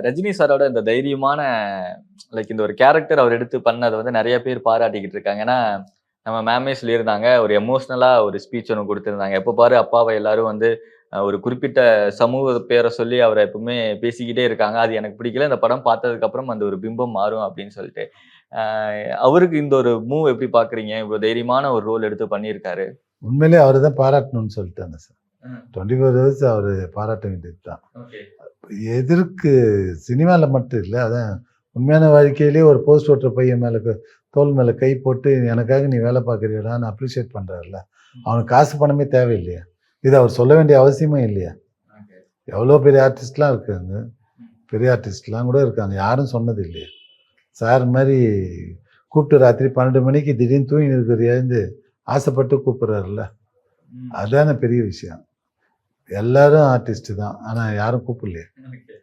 ரஜினி சாரோட இந்த தைரியமான இந்த ஒரு கேரக்டர் அவர் எடுத்து பண்ணத நெறைய பேர் பாராட்டிக்கிட்டு இருக்காங்க. ஏன்னா, நம்ம மேமே சொல்லியிருந்தாங்க. ஒரு எமோஷனலா ஒரு ஸ்பீச் ஒண்ணு குடுத்திருந்தாங்க. எப்ப பாரு அப்பாவ எல்லாரும் ஒரு குறிப்பிட்ட சமூக பேர சொல்லி அவர எப்பவுமே பேசிக்கிட்டே இருக்காங்க. அது எனக்கு பிடிக்கல. இந்த படம் பார்த்ததுக்கு அப்புறம் அந்த ஒரு பிம்பம் மாறும் அப்படின்னு சொல்லிட்டு. அ அவருக்கு இந்த ஒரு மூவ் எப்படி பார்க்குறீங்க? இவ்வளோ தைரியமான ஒரு ரோல் எடுத்து பண்ணியிருக்காரு. உண்மையிலேயே அவர தான் பாராட்டணும்னு சொல்லிட்டாங்க சார். ம். 24 ஹவர்ஸ் அவரு பாராட்ட வேண்டியது தான். ஓகே. எதற்கு சினிமால மட்டும் இல்ல. அதான் உண்மையான வாழ்க்கையிலேயே ஒரு போஸ்ட் ஓட்டுற பையன் மேல தோள் மேல கை போட்டு, "எனக்காக நீ வேலை பார்க்குறியேடான்னு" அப்ரிஷியேட் பண்றாருல்ல. அவனுக்கு காசு பணமே தேவையில்லையா? இத அவர் சொல்ல வேண்டிய அவசியமே இல்லையா? ஓகே. எவ்வளோ பெரிய ஆர்டிஸ்ட்லாம் இருக்காங்க. பெரிய ஆர்டிஸ்ட்லாம் கூட இருக்காங்க. யாரும் சொன்னது இல்லையே. சார் மாரி கூப்பிட்டு ராத்திரி 12 மணிக்கு திடீர்னு தூங்கின்னு இருக்கிறது எழுந்து ஆசைப்பட்டு கூப்பிடுறாருல்ல. ம். அதானே பெரிய விஷயம். எல்லாரும் ஆர்டிஸ்ட் தான். ஆனா யாரும் கூப்பிடலையே. ஓகே.